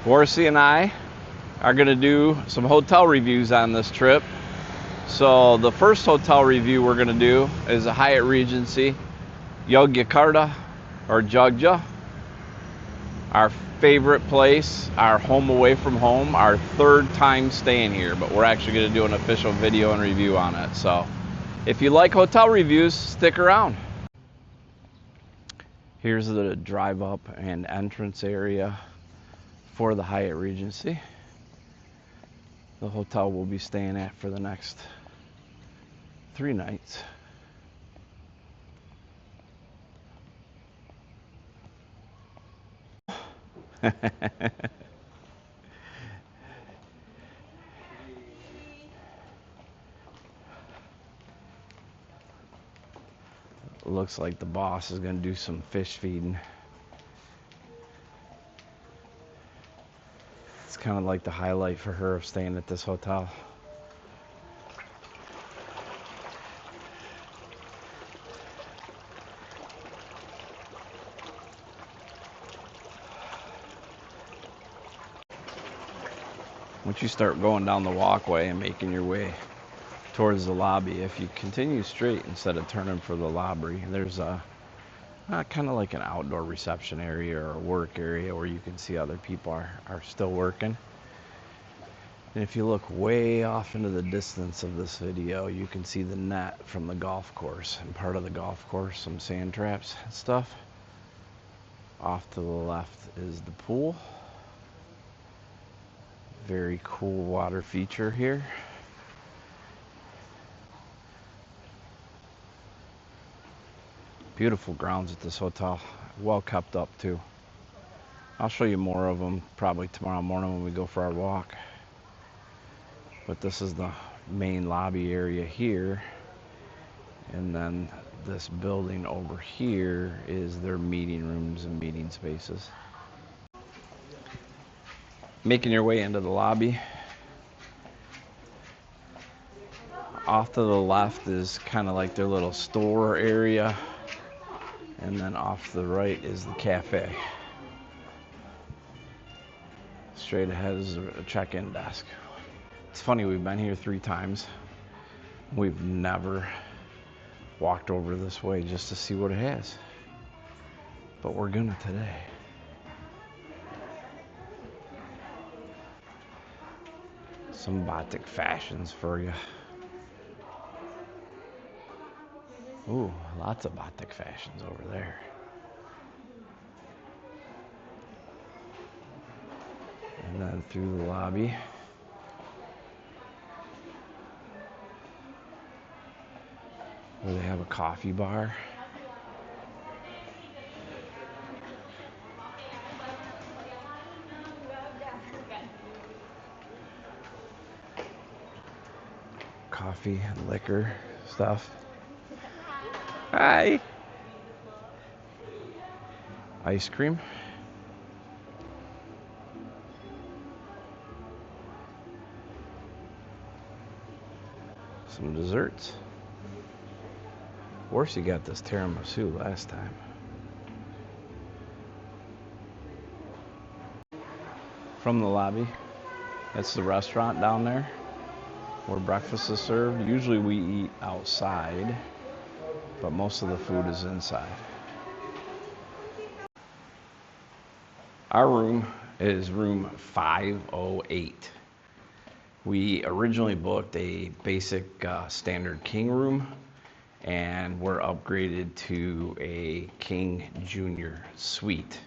Horsey and I are going to do some hotel reviews on this trip. So the first hotel review we're going to do is a Hyatt Regency Yogyakarta, or Jogja. Our favorite place, our home away from home, our third time staying here, but we're actually going to do an official video and review on it. So if you like hotel reviews, stick around. Here's the drive up and entrance area for the Hyatt Regency, the hotel we'll be staying at for the next 3 nights. Looks like the boss is going to do some fish feeding. It's kind of like the highlight for her of staying at this hotel. Once you start going down the walkway and making your way towards the lobby, if you continue straight instead of turning for the lobby, there's a kind of like an outdoor reception area or a work area where you can see other people are still working. And if you look way off into the distance of this video, you can see the net from the golf course, and part of the golf course, some sand traps and stuff. Off to the left is the pool. Very cool water feature here. Beautiful grounds at this hotel, well kept up too. I'll show you more of them probably tomorrow morning when we go for our walk. But this is the main lobby area here, and then this building over here is their meeting rooms and meeting spaces. Making your way into the lobby. Off to the left is kind of like their little store area. And then off to the right is the cafe. Straight ahead is a check-in desk. It's funny, we've been here 3 times. We've never walked over this way just to see what it has. But we're gonna today. Some batik fashions for you. Ooh, lots of batik fashions over there. And then through the lobby. Where they have a coffee bar. Coffee and liquor stuff. Hi. Ice cream. Some desserts. Worse, you got this tiramisu last time. From the lobby, that's the restaurant down there where breakfast is served. Usually we eat outside, but most of the food is inside. Our room is room 508. We originally booked a basic standard king room, and we're upgraded to a king junior suite.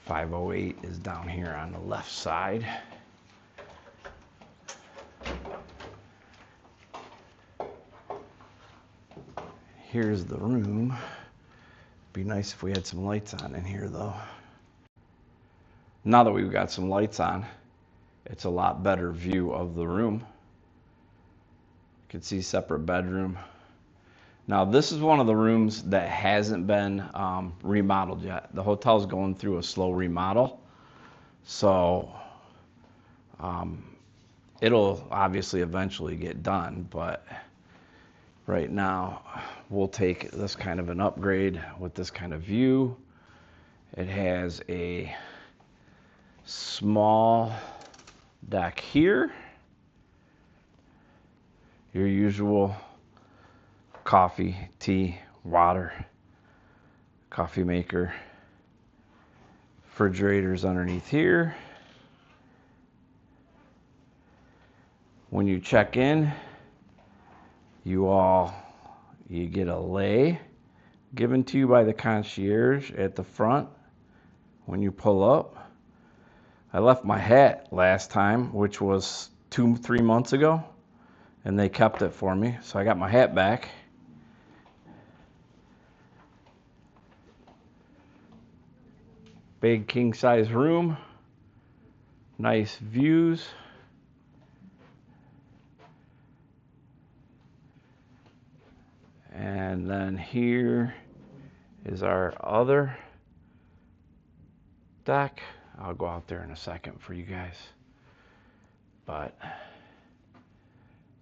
508 is down here on the left side. Here's the room. Be nice if we had some lights on in here though. Now that we've got some lights on, it's a lot better view of the room. You can see separate bedroom. Now this is one of the rooms that hasn't been remodeled yet. The hotel's going through a slow remodel. So it'll obviously eventually get done, but right now we'll take this kind of an upgrade with this kind of view. It has a Small deck here. Your usual coffee, tea, water, coffee maker. Refrigerators underneath here. When you check in, you get a lei given to you by the concierge at the front when you pull up. I left my hat last time, which was 2-3 months ago, and they kept it for me, so I got my hat back. Big king size room, nice views. And then here is our other deck. I'll go out there in a second for you guys. But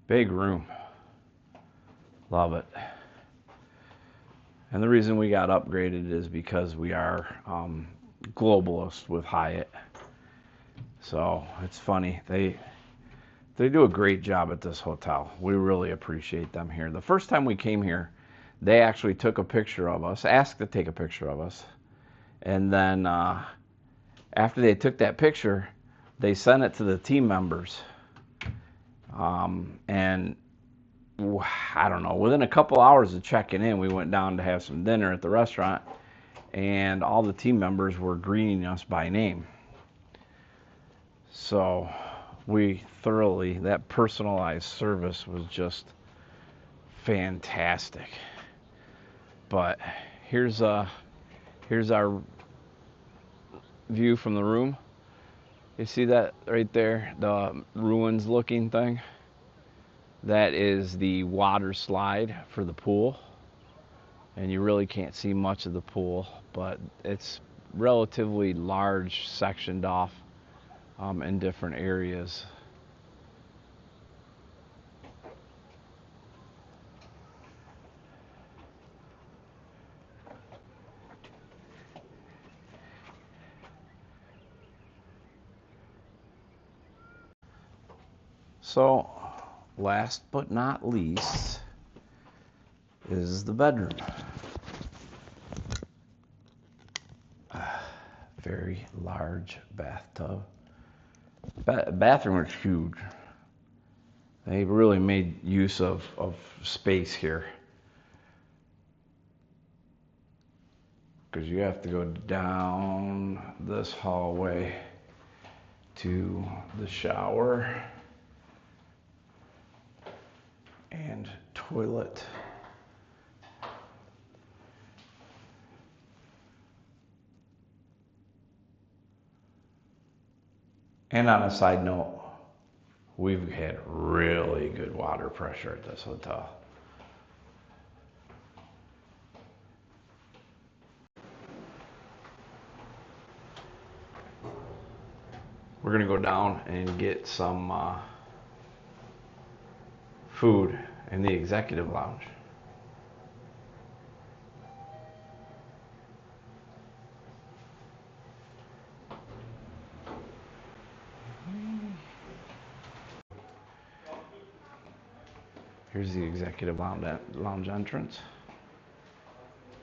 big room. Love it. And the reason we got upgraded is because we are globalists with Hyatt. So it's funny. They do a great job at this hotel. We really appreciate them here. The first time we came here, they actually took a picture of us, asked to take a picture of us. And then after they took that picture, they sent it to the team members. And I don't know, within a couple hours of checking in, we went down to have some dinner at the restaurant, and all the team members were greeting us by name. So that personalized service was just fantastic. But here's our view from the room. You see that right there, the ruins looking thing? That is the water slide for the pool. And you really can't see much of the pool, but it's relatively large, sectioned off in different areas. So, last but not least is the bedroom. Very large bathtub. Bathroom is huge. They really made use of space here. Because you have to go down this hallway to the shower and toilet. And on a side note, we've had really good water pressure at this hotel. We're gonna go down and get some food in the executive lounge. Here's the executive lounge entrance.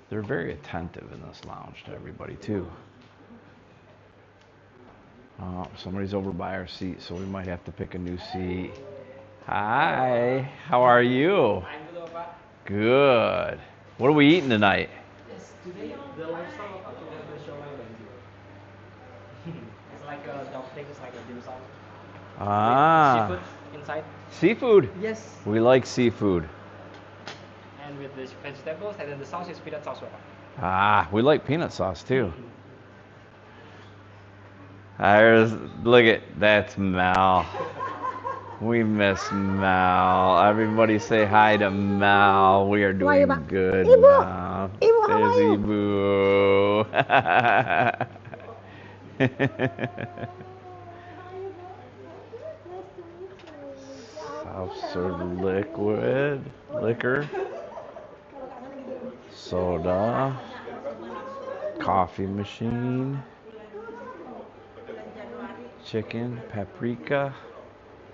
They're very attentive in this lounge to everybody too. Somebody's over by our seat, so we might have to pick a new seat. Hi, how are you? Good. What are we eating tonight? Today, the lifestyle of the show it's like a dumpling, it's like a dim sum. Seafood inside. Seafood? Yes. We like seafood. And with the vegetables, and then the sauce is peanut sauce. We like peanut sauce too. Look at that's Mel. We miss Mel. Everybody say hi to Mel. We are doing good, Mel. There's Ibu. Self-serve liquor, soda, coffee machine. chicken, paprika,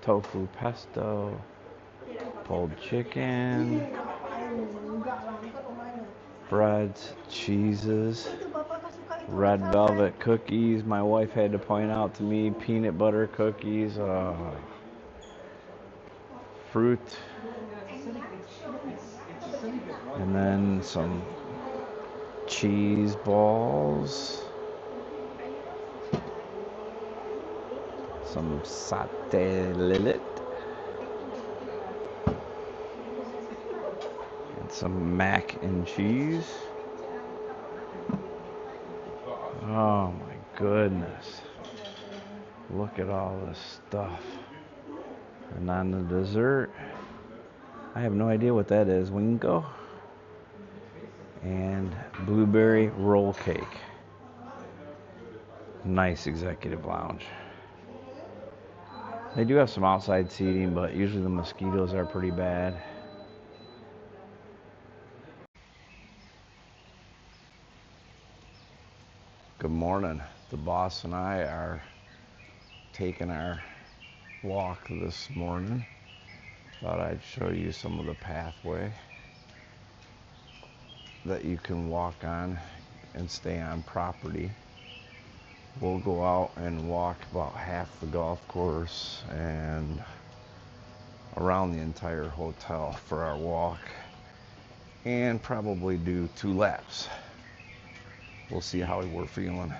tofu pesto, pulled chicken, breads, cheeses, red velvet cookies. My wife had to point out to me peanut butter cookies, fruit, and then some cheese balls, some satay lillet, and some mac and cheese. Oh my goodness. Look at all this stuff. And on the dessert, I have no idea what that is. Wingo and blueberry roll cake. Nice executive lounge. They do have some outside seating, but usually the mosquitoes are pretty bad. Good morning. The boss and I are taking our walk this morning. Thought I'd show you some of the pathway that you can walk on and stay on property. We'll go out and walk about half the golf course and around the entire hotel for our walk, and probably do 2 laps. We'll see how we're feeling.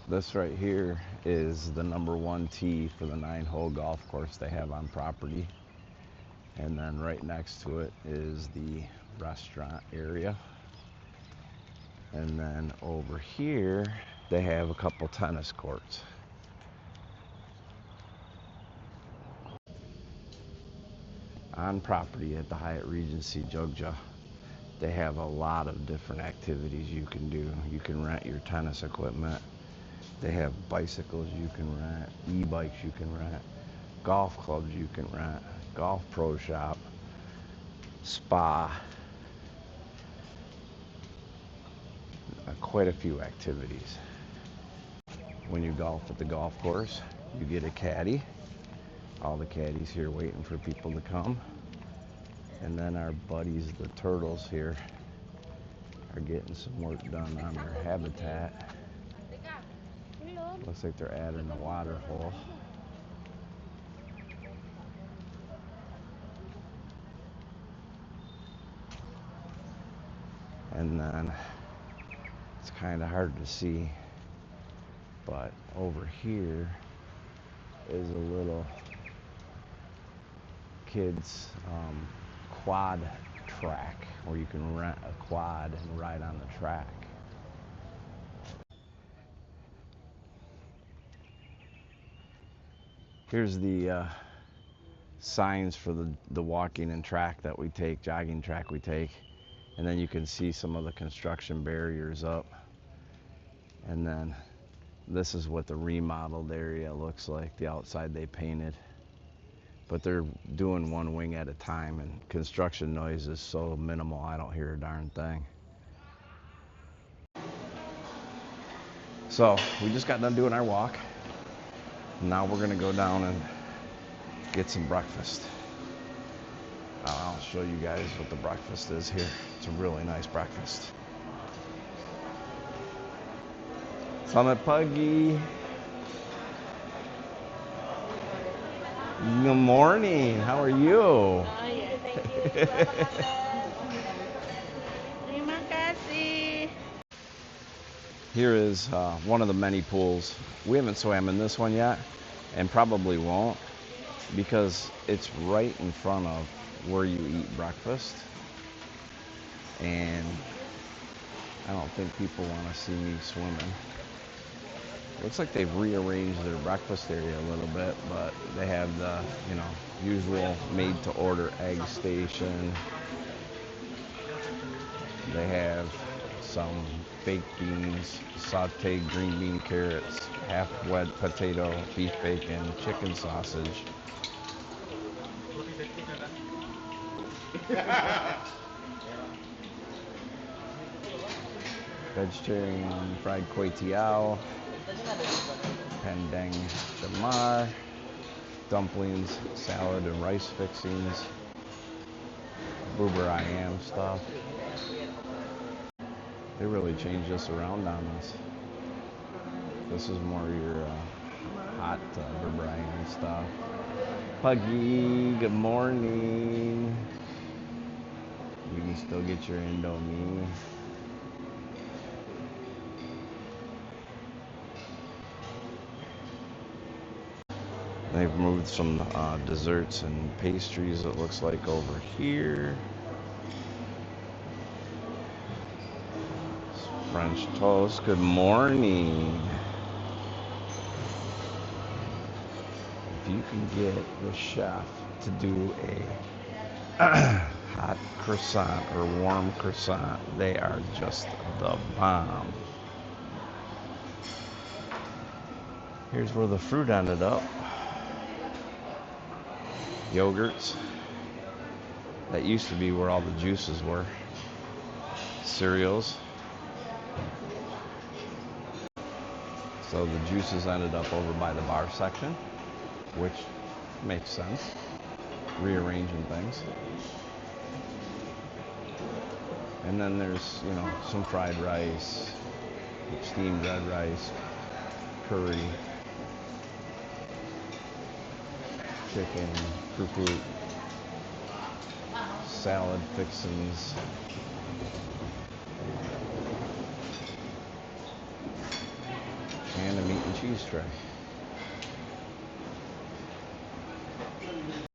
This right here is the number 1 tee for the 9-hole golf course they have on property. And then right next to it is the restaurant area. And then over here, they have a couple tennis courts. On property at the Hyatt Regency Yogyakarta, they have a lot of different activities you can do. You can rent your tennis equipment. They have bicycles you can rent, e-bikes you can rent, golf clubs you can rent, golf pro shop, spa, quite a few activities. When you golf at the golf course, you get a caddy. All the caddies here waiting for people to come. And then our buddies, the turtles here, are getting some work done on their habitat. Looks like they're adding a water hole. And then it's kind of hard to see, but over here is a little kids quad track where you can rent a quad and ride on the track. Here's the signs for the walking and track that we take, jogging track we take. And then you can see some of the construction barriers up. And then this is what the remodeled area looks like, the outside they painted. But they're doing one wing at a time, and construction noise is so minimal I don't hear a darn thing. So we just got done doing our walk. Now we're gonna go down and get some breakfast. I'll show you guys what the breakfast is here. It's a really nice breakfast. Selamat pagi. Good morning. How are you? Terima kasih. Here is one of the many pools. We haven't swam in this one yet, and probably won't, because it's right in front of where you eat breakfast. And I don't think people want to see me swimming. Looks like they've rearranged their breakfast area a little bit, but they have the, usual made-to-order egg station. They have some baked beans, sauteed green bean carrots, half-wet potato, beef bacon, chicken sausage. vegetarian fried kway teow, pendeng chamar, dumplings, salad and rice fixings, boober ayam stuff. They really changed this around on us. This is more your hot boober ayam stuff. Puggy, good morning. You can still get your Indomie. They've moved some desserts and pastries, it looks like, over here. French toast, good morning. If you can get the chef to do a hot croissant or warm croissant, they are just the bomb. Here's where the fruit ended up. Yogurts. That used to be where all the juices were. Cereals. So the juices ended up over by the bar section, which makes sense. Rearranging things. And then there's, some fried rice, steamed red rice, curry, chicken, fruit, salad fixings, and a meat and cheese tray.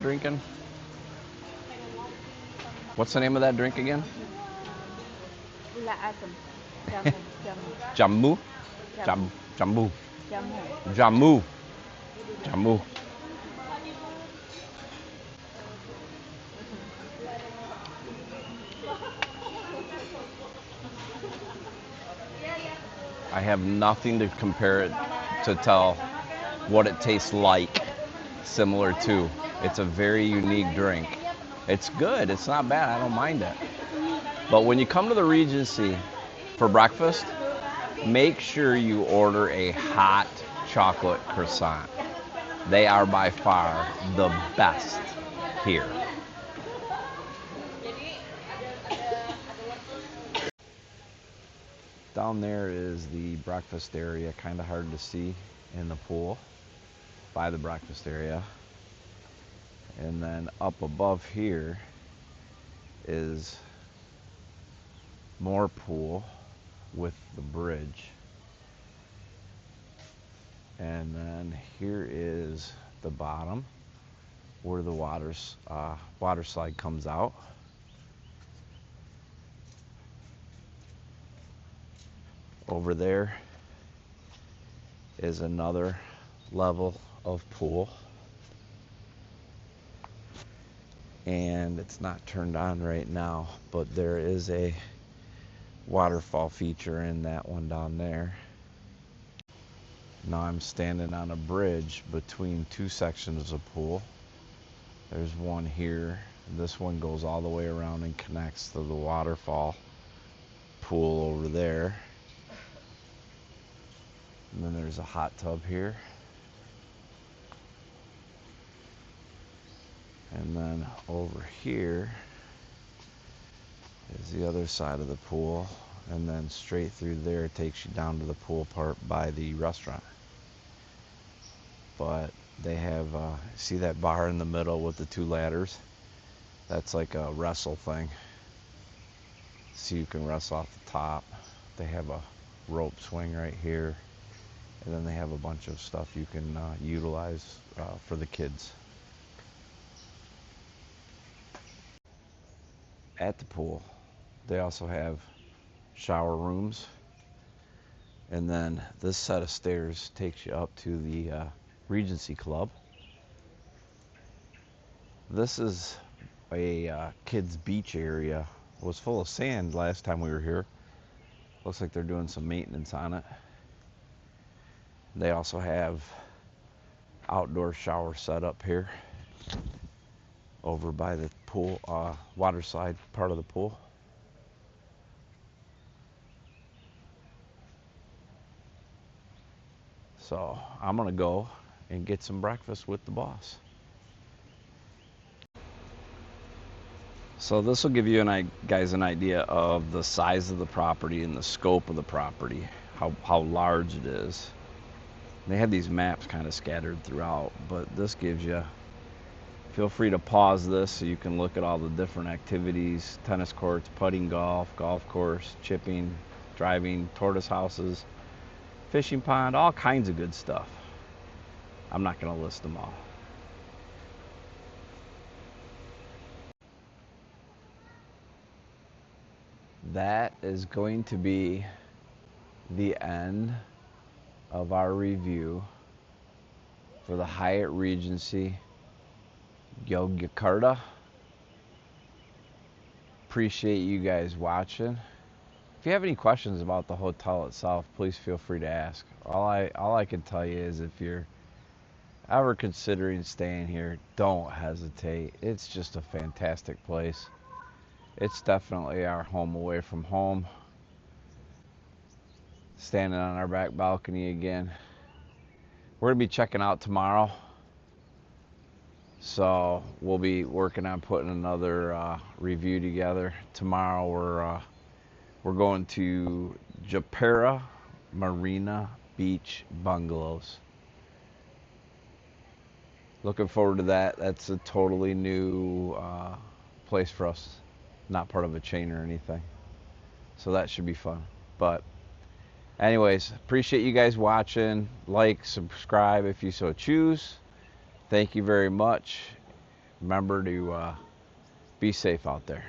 Drinking? What's the name of that drink again? Jammu? Jammu. Jammu. Jammu. I have nothing to compare it to tell what it tastes like, similar to. It's a very unique drink. It's good, it's not bad, I don't mind it. But when you come to the Regency for breakfast, make sure you order a hot chocolate croissant. They are by far the best here. Down there is the breakfast area, kind of hard to see in the pool by the breakfast area. And then up above here is more pool with the bridge. And then here is the bottom where the water slide comes out. Over there is another level of pool. And it's not turned on right now, but there is a waterfall feature in that one down there. Now I'm standing on a bridge between two sections of pool. There's one here. This one goes all the way around and connects to the waterfall pool over there. And then there's a hot tub here. And then over here is the other side of the pool. And then straight through there takes you down to the pool part by the restaurant. But they have, see that bar in the middle with the two ladders? That's like a wrestle thing. So you can wrestle off the top. They have a rope swing right here. And then they have a bunch of stuff you can utilize for the kids. At the pool, they also have shower rooms. And then this set of stairs takes you up to the Regency Club. This is a kids beach area. It was full of sand last time we were here. Looks like they're doing some maintenance on it. They also have outdoor shower set up here over by the pool, water slide part of the pool. So I'm gonna go and get some breakfast with the boss. So this will give you guys an idea of the size of the property and the scope of the property, how large it is. They have these maps kind of scattered throughout, but this gives you, feel free to pause this so you can look at all the different activities: tennis courts, putting golf, golf course, chipping, driving, tortoise houses, fishing pond, all kinds of good stuff. I'm not going to list them all. That is going to be the end of our review for the Hyatt Regency Yogyakarta. Appreciate you guys watching. If you have any questions about the hotel itself, please feel free to ask. All I can tell you is, if you're ever considering staying here, don't hesitate. It's just a fantastic place. It's definitely our home away from home. Standing on our back balcony again. We're gonna be checking out tomorrow, so we'll be working on putting another review together. Tomorrow we're going to Japara Marina Beach Bungalows. Looking forward to that. That's a totally new place for us, not part of a chain or anything, so that should be fun. But anyways, appreciate you guys watching. Like, subscribe if you so choose. Thank you very much. Remember to be safe out there.